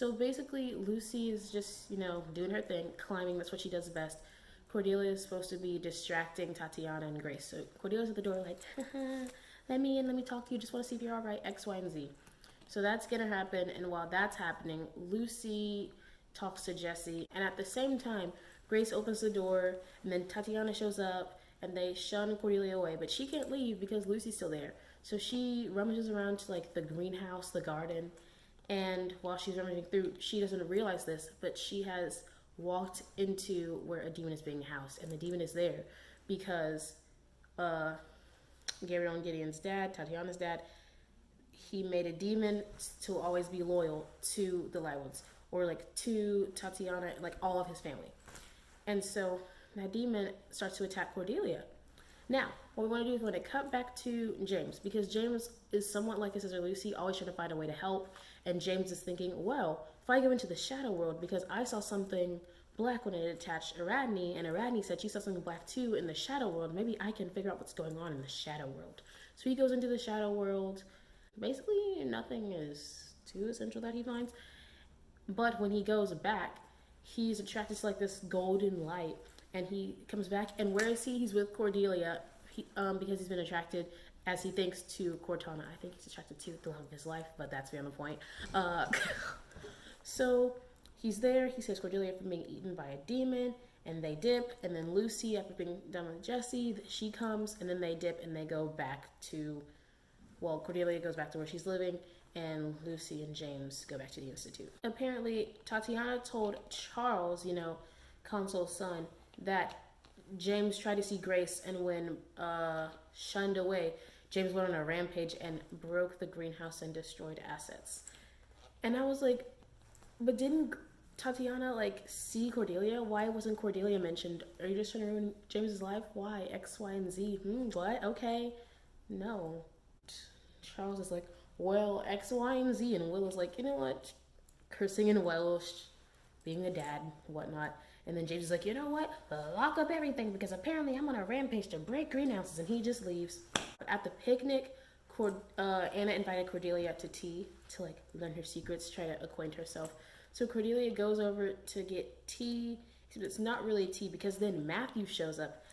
So basically, Lucy is just, doing her thing, climbing. That's what she does best. Cordelia is supposed to be distracting Tatiana and Grace. So Cordelia's at the door, like, let me in, let me talk to you. Just want to see if you're all right, X, Y, and Z. So that's going to happen. And while that's happening, Lucy talks to Jesse. And at the same time, Grace opens the door, and then Tatiana shows up, and they shun Cordelia away. But she can't leave because Lucy's still there. So she rummages around to like the greenhouse, the garden, and while she's rummaging through, she doesn't realize this, but she has walked into where a demon is being housed, and the demon is there because Gabriel and Gideon's dad, Tatiana's dad, he made a demon to always be loyal to the Lightwoods, or like to Tatiana, like all of his family. And so that demon starts to attack Cordelia. Now, what we want to do is we want to cut back to James, because James is somewhat like his sister Lucy, always trying to find a way to help. And James is thinking, well, if I go into the shadow world, because I saw something black when it attached Aradne, and Aradne said she saw something black too in the shadow world, maybe I can figure out what's going on in the shadow world. So he goes into the shadow world. Basically, nothing is too essential that he finds. But when he goes back, he's attracted to like this golden light, and he comes back, and where is he? He's with Cordelia, because he's been attracted, as he thinks, to Cortana. I think he's attracted to the love of his life, but that's beyond the point. So he's there. He saves Cordelia from being eaten by a demon, and they dip. And then Lucy, after being done with Jesse, she comes, and then they dip, and they go back to, well, Cordelia goes back to where she's living, and Lucy and James go back to the Institute. Apparently, Tatiana told Charles, Consul's son, that James tried to see Grace, and when shunned away, James went on a rampage and broke the greenhouse and destroyed assets. And I was like, but didn't Tatiana see Cordelia? Why wasn't Cordelia mentioned? Are you just trying to ruin James's life? Why? X, Y, and Z. What? Okay. No. Charles is like, well, X, Y, and Z. And Will is like, you know what? Cursing in Welsh, being a dad, whatnot. And then James is like, you know what? Lock up everything, because apparently I'm on a rampage to break greenhouses. And he just leaves. At the picnic, Anna invited Cordelia up to tea to learn her secrets, try to acquaint herself. So Cordelia goes over to get tea. It's not really tea, because then Matthew shows up.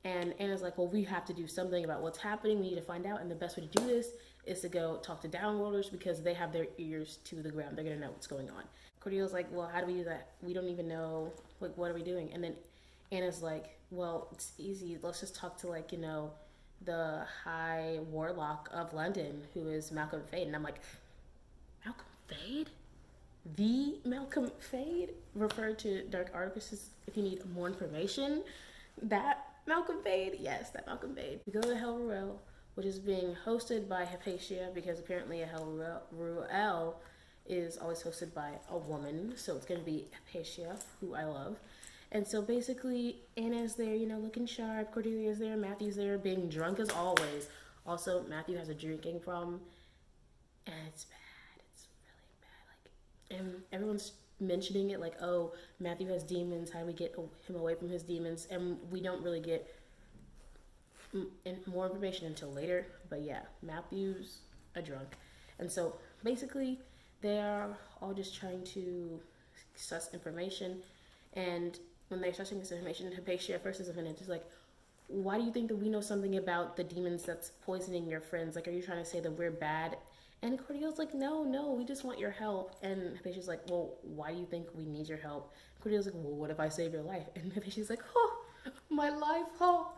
And Anna's like, well, we have to do something about what's happening. We need to find out. And the best way to do this is to go talk to downworlders, because they have their ears to the ground. They're going to know what's going on. Cordelia's like, well, how do we do that? We don't even know. What are we doing? And then Anna's like, well, it's easy. Let's just talk to, the High Warlock of London, who is Malcolm Fade. And I'm like, Malcolm Fade? The Malcolm Fade? Referred to Dark Artifices if you need more information. That Malcolm Fade? Yes, that Malcolm Fade. We go to Hell Ruel, which is being hosted by Hypatia, because apparently a Hell Ruel is always hosted by a woman. So it's going to be Hypatia, who I love. And so basically, Anna's there, looking sharp. Cordelia's there. Matthew's there, being drunk as always. Also, Matthew has a drinking problem, and it's bad. It's really bad. And everyone's mentioning it oh, Matthew has demons. How do we get him away from his demons? And we don't really get more information until later. But yeah, Matthew's a drunk. And so basically, they are all just trying to suss information. And when they're sussing this information, Hypatia first is offended. She's like, why do you think that we know something about the demons that's poisoning your friends? Are you trying to say that we're bad? And Cordelia's like, no, we just want your help. And Hypatia's like, well, why do you think we need your help? Cordelia's like, well, what if I save your life? And Hypatia's like, oh, my life, oh,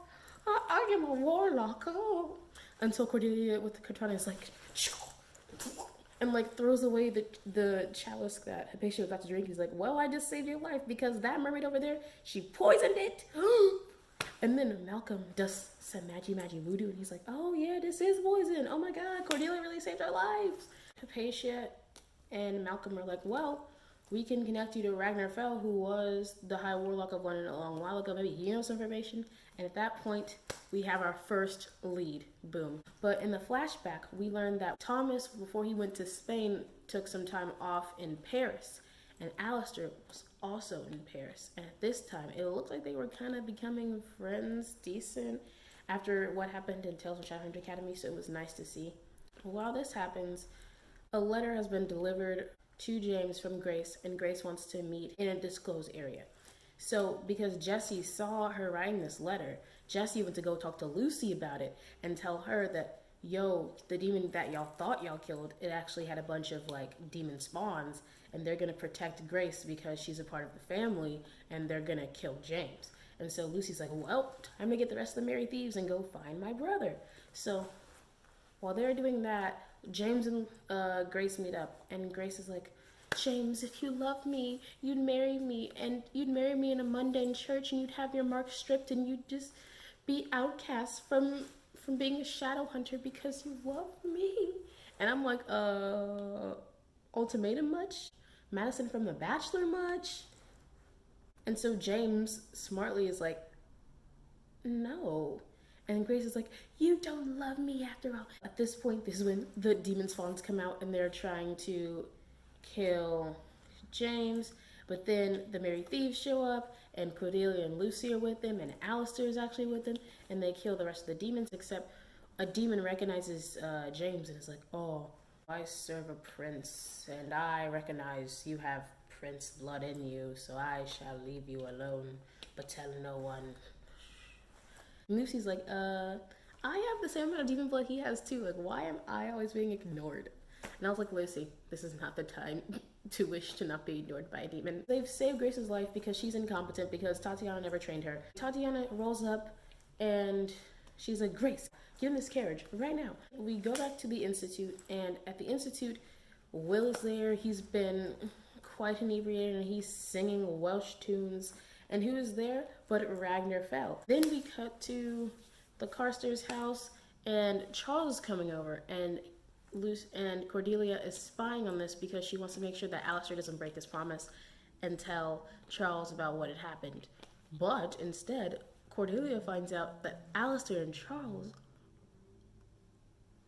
I am a warlock, oh. Until Cordelia with the katana is like, and throws away the chalice that Hypatia was about to drink. He's like, well, I just saved your life, because that mermaid over there, she poisoned it. And then Malcolm does some magic voodoo, and he's like, oh yeah, this is poison. Oh my god, Cordelia really saved our lives. Hypatia and Malcolm are like, well, we can connect you to Ragnar Fell, who was the High Warlock of London a long while ago. Maybe he knows some information. And at that point, we have our first lead. Boom. But in the flashback, we learned that Thomas, before he went to Spain, took some time off in Paris. And Alistair was also in Paris. And at this time, it looked like they were kind of becoming friends, decent, after what happened in Tales from Shadowhunter Academy. So it was nice to see. While this happens, a letter has been delivered to James from Grace, and Grace wants to meet in a disclosed area. So because Jesse saw her writing this letter, Jesse went to go talk to Lucy about it and tell her that, yo, the demon that y'all thought y'all killed, it actually had a bunch of like demon spawns, and they're gonna protect Grace because she's a part of the family, and they're gonna kill James. And so Lucy's like, well, time to get the rest of the merry thieves and go find my brother. So while they're doing that, James and Grace meet up, and Grace is like, James, if you love me, you'd marry me, and you'd marry me in a mundane church, and you'd have your mark stripped, and you'd just be outcast from being a shadow hunter because you love me. And I'm like, ultimatum much? Madison from The Bachelor much? And so James smartly is like, no. And Grace is like, you don't love me after all. At this point, this is when the demon spawns come out, and they're trying to kill James. But then the merry thieves show up, and Cordelia and Lucy are with them, and Alistair is actually with them, and they kill the rest of the demons, except a demon recognizes James and is like, oh, I serve a prince, and I recognize you have prince blood in you, so I shall leave you alone, but tell no one. Lucy's like, I have the same amount of demon blood he has too. Like, why am I always being ignored? And I was like, Lucy, this is not the time to wish to not be ignored by a demon. They've saved Grace's life because she's incompetent, because Tatiana never trained her. Tatiana rolls up and she's like, Grace, get in this carriage right now. We go back to the Institute, and at the Institute, Will is there. He's been quite inebriated, and he's singing Welsh tunes. And who is there but Ragnar Fell? Then we cut to the Carsters' house, and Charles is coming over, and Cordelia is spying on this because she wants to make sure that Alistair doesn't break his promise and tell Charles about what had happened. But instead, Cordelia finds out that Alistair and Charles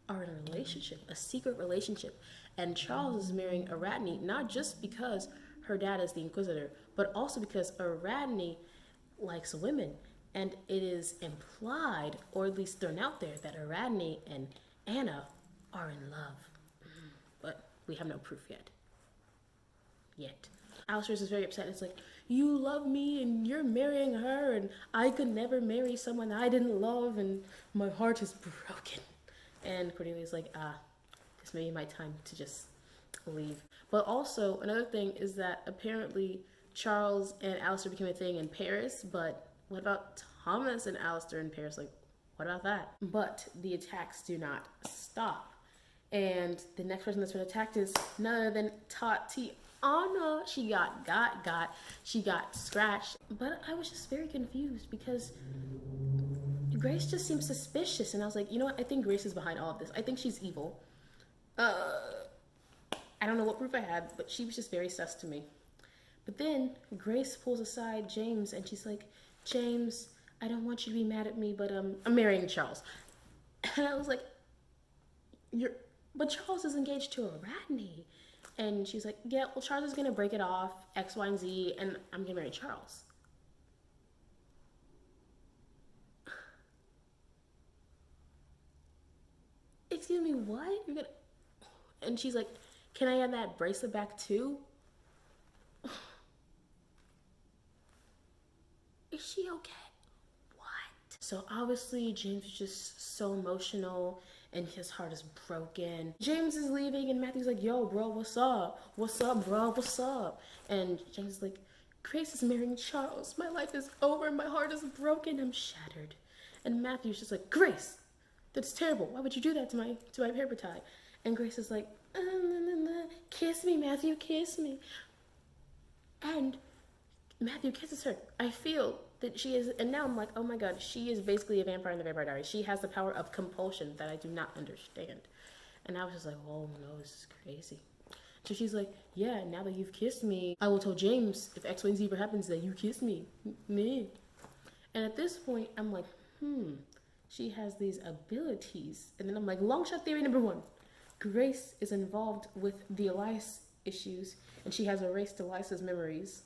are in a relationship, a secret relationship. And Charles is marrying Aradne, not just because her dad is the Inquisitor, but also because Aradne likes women. And it is implied, or at least thrown out there, that Aradne and Anna are in love. But we have no proof yet. Alistair is very upset. It's like, you love me and you're marrying her, and I could never marry someone I didn't love, and my heart is broken. And Cordelia's like, this may be my time to just leave. But also, another thing is that apparently Charles and Alistair became a thing in Paris, but what about Thomas and Alistair in Paris? Like, what about that? But the attacks do not stop. And the next person that's been attacked is none other than Tatiana. She got scratched. But I was just very confused because Grace just seems suspicious. And I was like, you know what? I think Grace is behind all of this. I think she's evil. I don't know what proof I had, but she was just very sus to me. But then Grace pulls aside James, and she's like, James, I don't want you to be mad at me, but I'm marrying Charles. And I was like, but Charles is engaged to Aradne. And she's like, yeah, well, Charles is gonna break it off, X, Y, and Z, and I'm gonna marry Charles. Excuse me, what? You're gonna... And she's like, can I have that bracelet back too? Is she okay? What? So obviously James is just so emotional and his heart is broken. James is leaving and Matthew's like, yo, bro, what's up? What's up, bro? What's up? And James is like, Grace is marrying Charles. My life is over. My heart is broken. I'm shattered. And Matthew's just like, Grace, that's terrible. Why would you do that to my paper tie? And Grace is like, kiss me, Matthew, kiss me. And Matthew kisses her. I feel that she is, and now I'm like, oh my god, she is basically a vampire in the Vampire Diaries. She has the power of compulsion that I do not understand. And I was just like, oh no, this is crazy. So she's like, yeah, now that you've kissed me, I will tell James if X, Y, and Z ever happens that you kissed me. And at this point, I'm like, she has these abilities. And then I'm like, long shot theory number 1. Grace is involved with the Elias issues, and she has erased Elias's memories.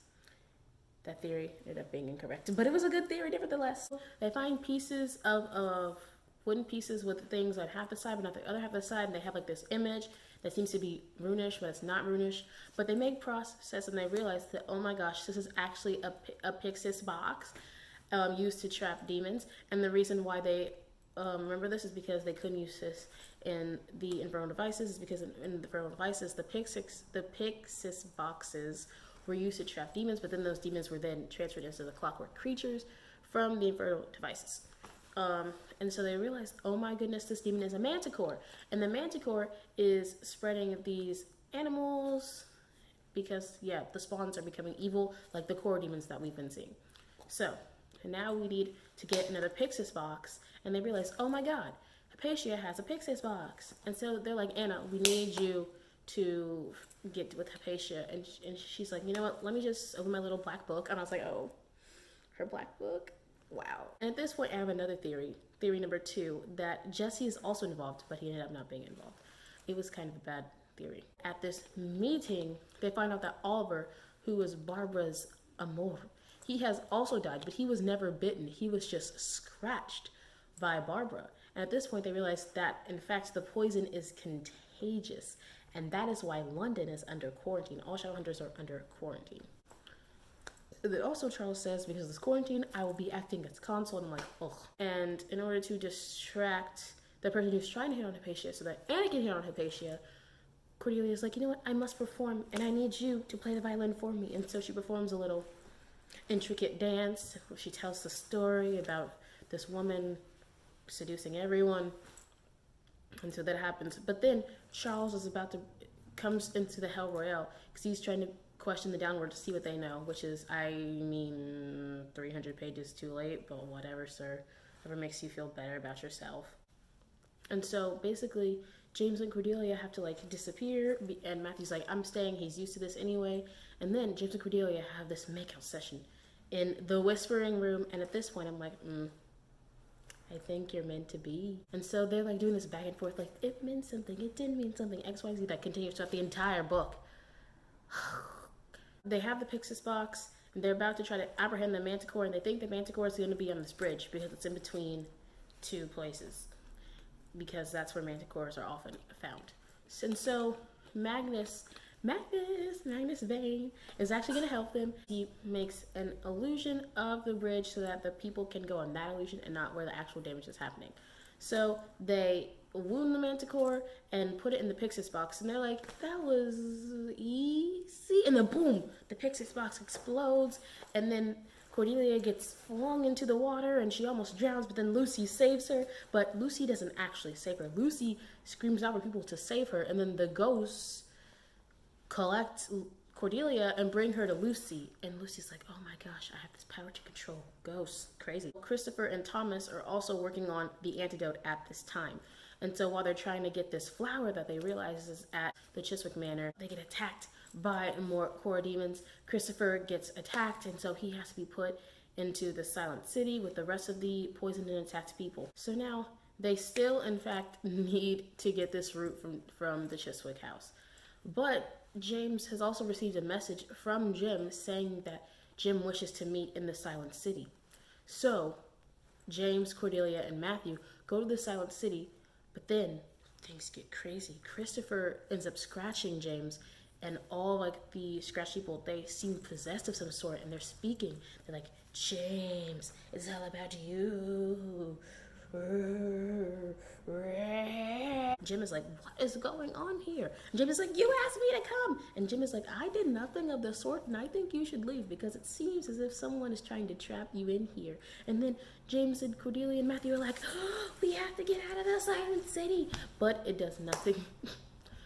That theory ended up being incorrect, but it was a good theory nevertheless. They find pieces of wooden pieces with things on half the side but not the other half of the side, and they have like this image that seems to be runish, but it's not runish. But they make process and they realize that, oh my gosh, this is actually a Pyxis box used to trap demons. And the reason why they remember this is because they couldn't use this in the infernal devices. Is because in the infernal devices, the Pyxis boxes were used to trap demons, but then those demons were then transferred into the clockwork creatures from the infernal devices. And so they realized, oh my goodness, this demon is a manticore. And the manticore is spreading these animals because, yeah, the spawns are becoming evil, like the core demons that we've been seeing. So now we need to get another Pyxis box. And they realize, oh my god, Hypatia has a Pyxis box. And so they're like, Anna, we need you to get with Hypatia. And she's like, you know what, let me just open my little black book. And I was like, oh, her black book? Wow. And at this point, I have another theory. Theory number 2, that Jesse is also involved, but he ended up not being involved. It was kind of a bad theory. At this meeting, they find out that Oliver, who was Barbara's amour, he has also died, but he was never bitten. He was just scratched by Barbara. And at this point, they realize that, in fact, the poison is contagious. And that is why London is under quarantine. All Shadowhunters are under quarantine. Also, Charles says, because of this quarantine, I will be acting as consul. And I'm like, ugh. And in order to distract the person who's trying to hit on Hypatia so that Anna can hit on Hypatia, Cordelia's like, you know what, I must perform, and I need you to play the violin for me. And so she performs a little intricate dance where she tells the story about this woman seducing everyone. And so that happens. But then Charles is comes into the Hell Royale because he's trying to question the downward to see what they know, which is, 300 pages too late, but whatever, sir. Whatever makes you feel better about yourself. And so basically, James and Cordelia have to disappear, and Matthew's like, I'm staying, he's used to this anyway. And then James and Cordelia have this makeout session in the Whispering Room, and at this point I'm like, I think you're meant to be. And so they're doing this back and forth, it meant something, it didn't mean something, XYZ, that continues throughout the entire book. They have the Pyxis box, and they're about to try to apprehend the Manticore, and they think the Manticore is going to be on this bridge because it's in between 2 places, because that's where Manticores are often found. And so Magnus Vane is actually going to help them. He makes an illusion of the bridge so that the people can go on that illusion and not where the actual damage is happening. So they wound the Manticore and put it in the Pyxis box, and they're like, that was easy. And then boom, the Pyxis box explodes, and then Cordelia gets flung into the water and she almost drowns, but then Lucy saves her. But Lucy doesn't actually save her. Lucy screams out for people to save her, and then the ghosts collect Cordelia and bring her to Lucy. And Lucy's like, oh my gosh, I have this power to control ghosts. Crazy. Christopher and Thomas are also working on the antidote at this time. And so while they're trying to get this flower that they realize is at the Chiswick Manor, they get attacked by more core demons. Christopher gets attacked, and so he has to be put into the Silent City with the rest of the poisoned and attacked people. So now they still, in fact, need to get this root from the Chiswick house. But James has also received a message from Jim saying that Jim wishes to meet in the Silent City. So James, Cordelia, and Matthew go to the Silent City, but then things get crazy. Christopher ends up scratching James, and all the scratch people, they seem possessed of some sort, and they're speaking. They're like, James, it's all about you. Jim is like, what is going on here? And Jim is like, you asked me to come. And Jim is like, I did nothing of the sort, and I think you should leave because it seems as if someone is trying to trap you in here. And then James and Cordelia and Matthew are like, oh, we have to get out of the Silent City. But it does nothing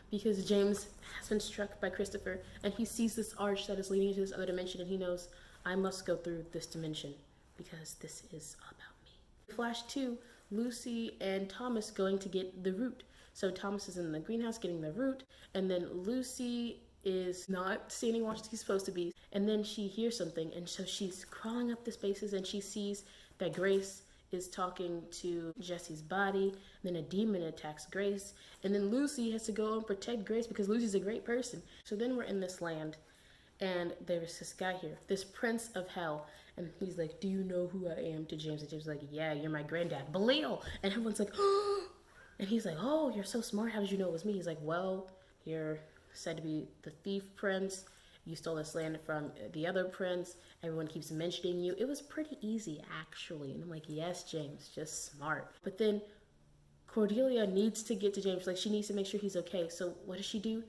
because James has been struck by Christopher, and he sees this arch that is leading into this other dimension, and he knows, I must go through this dimension because this is about me. Flash 2, Lucy and Thomas going to get the root. So Thomas is in the greenhouse getting the root, and then Lucy is not standing where she's supposed to be, and then she hears something, and so she's crawling up the spaces, and she sees that Grace is talking to Jesse's body, and then a demon attacks Grace, and then Lucy has to go and protect Grace because Lucy's a great person. So then we're in this land, and there's this guy here, this prince of hell, and he's like, do you know who I am, to James? And James is like, yeah, you're my granddad, Belial. And everyone's like, oh. And he's like, oh, you're so smart, how did you know it was me? He's like, well, you're said to be the thief prince. You stole this land from the other prince. Everyone keeps mentioning you. It was pretty easy, actually. And I'm like, yes, James, just smart. But then Cordelia needs to get to James. Like, she needs to make sure he's okay. So what does she do?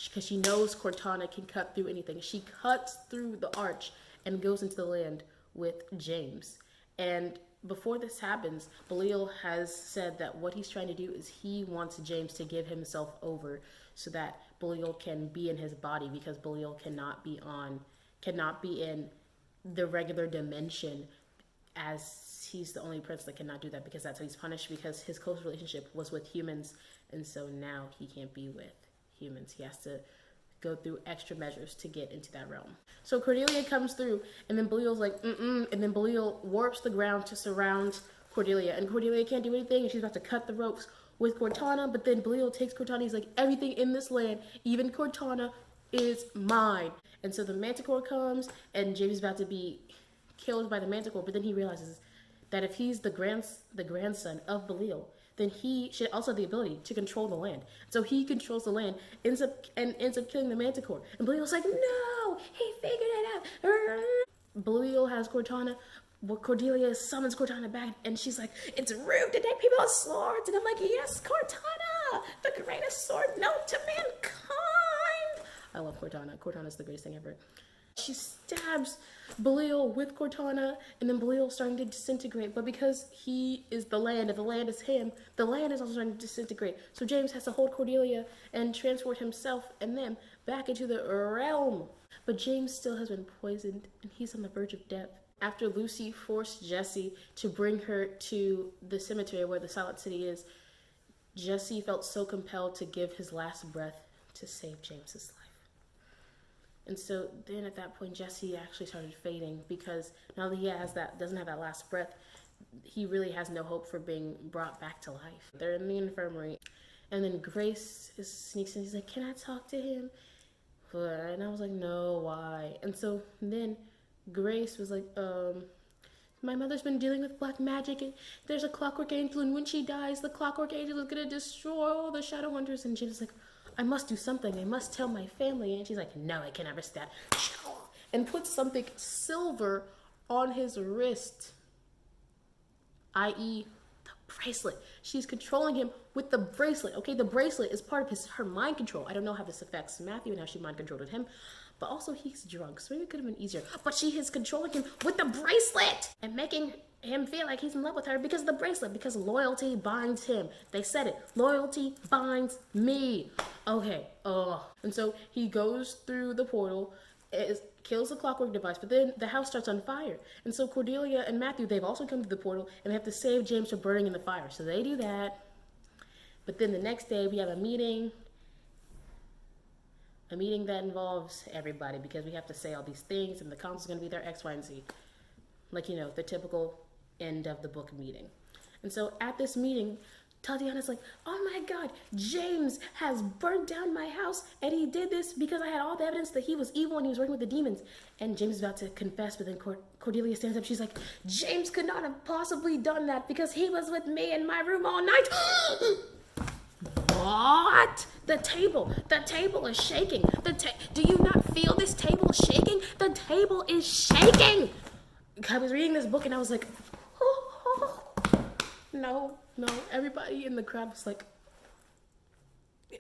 Because she knows Cortana can cut through anything. She cuts through the arch and goes into the land with James. And before this happens, Belial has said that what he's trying to do is he wants James to give himself over so that Belial can be in his body, because Belial cannot be in the regular dimension, as he's the only prince that cannot do that, because that's how he's punished, because his close relationship was with humans, and so now he can't be with humans. He has to go through extra measures to get into that realm. So Cordelia comes through, and then Belial's like, and then Belial warps the ground to surround Cordelia, and Cordelia can't do anything, and she's about to cut the ropes with Cortana, but then Belial takes Cortana. He's like, everything in this land, even Cortana, is mine. And so the Manticore comes, and James is about to be killed by the Manticore, but then he realizes that if he's the grandson of Belial, then he should also have the ability to control the land. So he controls the land, ends up killing the Manticore. And Belial's like, no, he figured it out. Belial has Cortana. Cordelia summons Cortana back, and she's like, it's rude to take people as swords. And I'm like, yes, Cortana, the greatest sword known to mankind. I love Cortana. Cortana's the greatest thing ever. She stabs Belial with Cortana, and then Belial's starting to disintegrate. But because he is the land, and the land is him, the land is also starting to disintegrate. So James has to hold Cordelia and transport himself and them back into the realm. But James still has been poisoned, and he's on the verge of death. After Lucy forced Jesse to bring her to the cemetery where the Silent City is, Jesse felt so compelled to give his last breath to save James's life. And so then at that point, Jesse actually started fading, because now that he doesn't have that last breath, he really has no hope for being brought back to life. They're in the infirmary, and then Grace sneaks in. She's like, can I talk to him? And I was like, no, why? And so then Grace was like, my mother's been dealing with black magic, and there's a clockwork angel, and when she dies, the clockwork angel is gonna destroy all the shadow hunters. And James is like, I must do something. I must tell my family. And she's like, no, I can never risk that. And puts something silver on his wrist, i.e. the bracelet. She's controlling him with the bracelet. Okay, the bracelet is part of her mind control. I don't know how this affects Matthew and how she mind controlled him, but also he's drunk, so maybe it could have been easier. But she is controlling him with the bracelet and making him feel like he's in love with her because of the bracelet, because loyalty binds him. They said it. Loyalty binds me. Okay. And so he goes through the portal, kills the clockwork device, but then the house starts on fire. And so Cordelia and Matthew, they've also come to the portal, and they have to save James from burning in the fire. So they do that. But then the next day we have a meeting that involves everybody, because we have to say all these things, and the council's going to be there, X, Y, and Z. Like, you know, the typical end of the book meeting. And so at this meeting, Tatiana's like, oh my God, James has burnt down my house, and he did this because I had all the evidence that he was evil and he was working with the demons. And James is about to confess, but then Cordelia stands up. She's like, James could not have possibly done that because he was with me in my room all night. What? The table is shaking. Do you not feel this table shaking? The table is shaking. I was reading this book and I was like, no. Everybody in the crowd was like,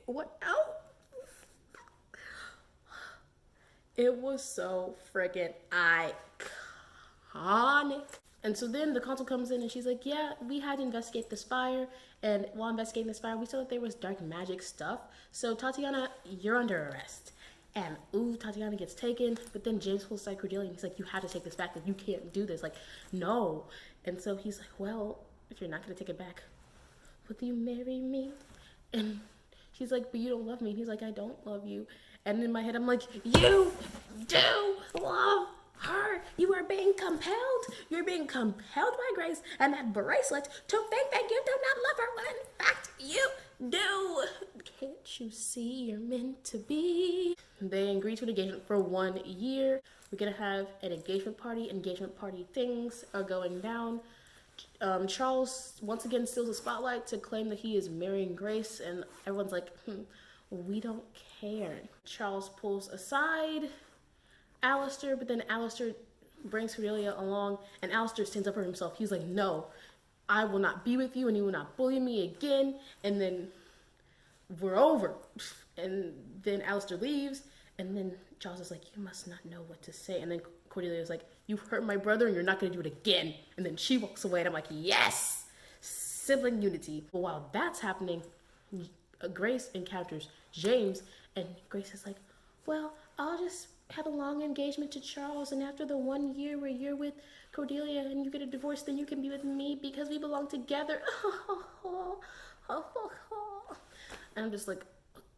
what else? It was so freaking iconic. And so then the consul comes in and she's like, yeah, we had to investigate this fire. And while investigating this fire, we saw that there was dark magic stuff. So Tatiana, you're under arrest. And Tatiana gets taken. But then James pulls aside Cordelia and he's like, you have to take this back. Like, you can't do this. Like, no. And so he's like, well, if you're not going to take it back, will you marry me? And she's like, but you don't love me. And he's like, I don't love you. And in my head, I'm like, you do love her. You are being compelled. You're being compelled by Grace and that bracelet to think that you do not love her when in fact you do. Can't you see you're meant to be? They agreed to an engagement for 1 year. We're gonna have an engagement party. Engagement party things are going down. Charles once again steals the spotlight to claim that he is marrying Grace, and everyone's like, we don't care. Charles pulls aside Alistair, but then Alistair brings Cordelia along, and Alistair stands up for himself. He's like, no, I will not be with you, and you will not bully me again. And then we're over. And then Alistair leaves, and then Charles is like, you must not know what to say. And then Cordelia is like, you've hurt my brother, and you're not going to do it again. And then she walks away, and I'm like, yes, sibling unity. But while that's happening, Grace encounters James, and Grace is like, well, I'll just have a long engagement to Charles, and after the 1 year where you're with Cordelia and you get a divorce, then you can be with me because we belong together. And I'm just like,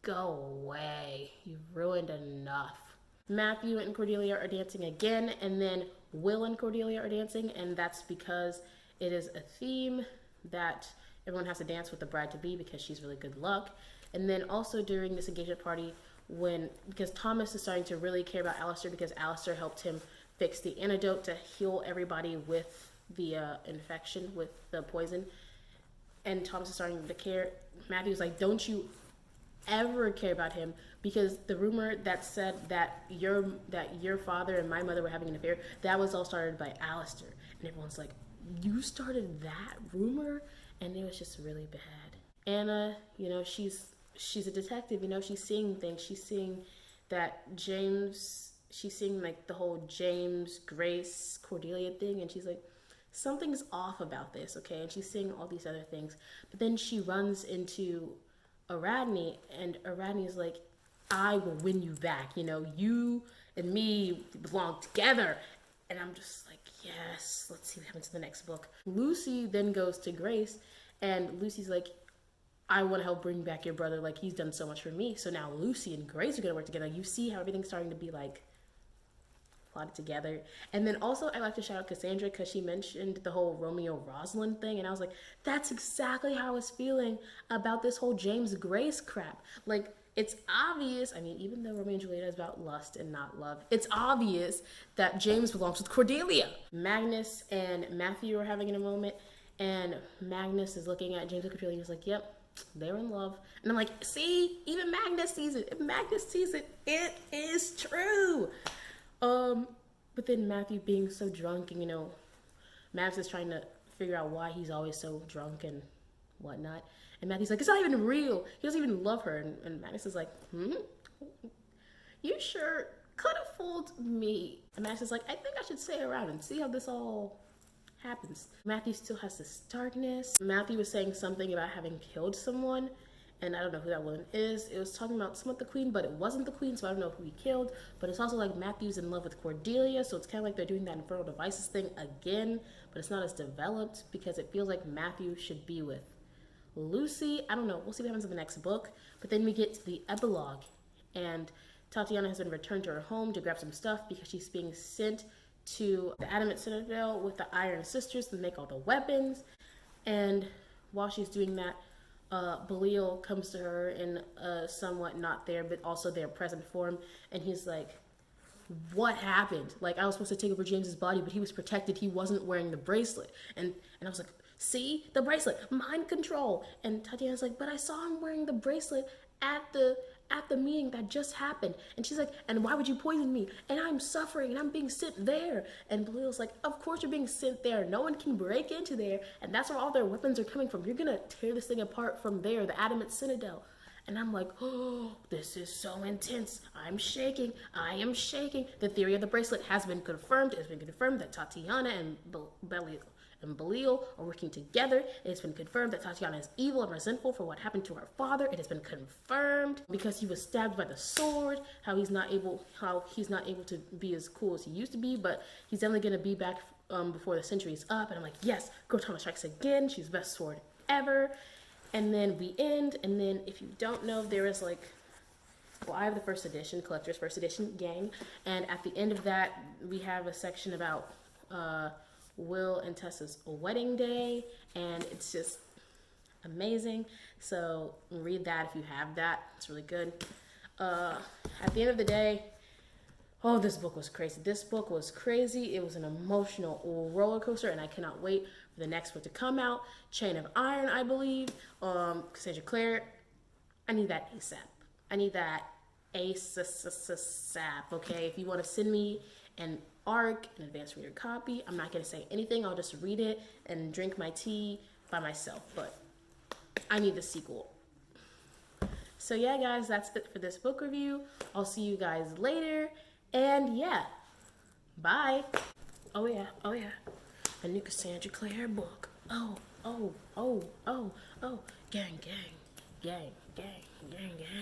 go away. You've ruined enough. Matthew and Cordelia are dancing again, and then Will and Cordelia are dancing, and that's because it is a theme that everyone has to dance with the bride-to-be because she's really good luck. And then also during this engagement party, because Thomas is starting to really care about Alistair because Alistair helped him fix the antidote to heal everybody with the infection, with the poison, and Thomas is starting to care. Matthew's like, don't you ever care about him, because the rumor that said that your father and my mother were having an affair, that was all started by Alistair. And everyone's like, you started that rumor? And it was just really bad. Anna, she's a detective, she's seeing things. She's seeing that James, she's seeing like the whole James, Grace, Cordelia thing, and she's like, something's off about this, okay? And she's seeing all these other things. But then she runs into Aradney, and Aradney's like, I will win you back. You and me belong together. And I'm just like, yes, let's see what happens in the next book. Lucy then goes to Grace, and Lucy's like, I want to help bring back your brother. Like, he's done so much for me. So now Lucy and Grace are going to work together. You see how everything's starting to be like plotted together. And then also I like to shout out Cassandra because she mentioned the whole Romeo-Rosalind thing. And I was like, that's exactly how I was feeling about this whole James Grace crap. Like, it's obvious, even though Romeo and Juliet is about lust and not love, it's obvious that James belongs with Cordelia. Magnus and Matthew are having a moment, and Magnus is looking at James and Cordelia, and he's like, yep, they're in love. And I'm like, see, even Magnus sees it. If Magnus sees it, it is true. But then Matthew being so drunk, and Magnus is trying to figure out why he's always so drunk and whatnot. And Matthew's like, it's not even real. He doesn't even love her. And Magnus is like, you sure could have fooled me. And Magnus is like, I think I should stay around and see how this all happens. Matthew still has this darkness. Matthew was saying something about having killed someone, and I don't know who that woman is. It was talking about someone the queen, but it wasn't the queen, so I don't know who he killed. But it's also like Matthew's in love with Cordelia, so it's kind of like they're doing that Infernal Devices thing again, but it's not as developed because it feels like Matthew should be with Lucy. I don't know. We'll see what happens in the next book. But then we get to the epilogue, and Tatiana has been returned to her home to grab some stuff because she's being sent to the Adamant Citadel with the Iron Sisters to make all the weapons. And while she's doing that, Belial comes to her in somewhat not there, but also their present form, and he's like, what happened? Like, I was supposed to take over James's body, but he was protected. He wasn't wearing the bracelet. And I was like, see, the bracelet, mind control. And Tatiana's like, but I saw him wearing the bracelet at the meeting that just happened. And she's like, and why would you poison me? And I'm suffering and I'm being sent there. And Belial's like, of course you're being sent there. No one can break into there. And that's where all their weapons are coming from. You're gonna tear this thing apart from there, the Adamant Citadel. And I'm like, oh, this is so intense. I'm shaking. I am shaking. The theory of the bracelet has been confirmed. It has been confirmed that Tatiana and Belial are working together. It has been confirmed that Tatiana is evil and resentful for what happened to her father. It has been confirmed because he was stabbed by the sword, how he's not able to be as cool as he used to be, but he's definitely going to be back before the century's up. And I'm like, yes, Cortana strikes again. She's the best sword ever. And then we end, and then if you don't know, there is like, well, I have the first edition, collector's first edition gang, and at the end of that, we have a section about Will and Tessa's wedding day, and it's just amazing. So read that if you have that. It's really good. At the end of the day, oh, this book was crazy. This book was crazy. It was an emotional roller coaster, and I cannot wait for the next book to come out. Chain of Iron, I believe. Cassandra Clare. I need that ASAP. I need that ASAP, okay? If you want to send me an ARC, an advanced reader copy, I'm not going to say anything. I'll just read it and drink my tea by myself, but I need the sequel. So yeah, guys, that's it for this book review. I'll see you guys later, and yeah, bye. Oh yeah, a new Cassandra Clare book. Oh, gang, gang, gang, gang, gang, gang.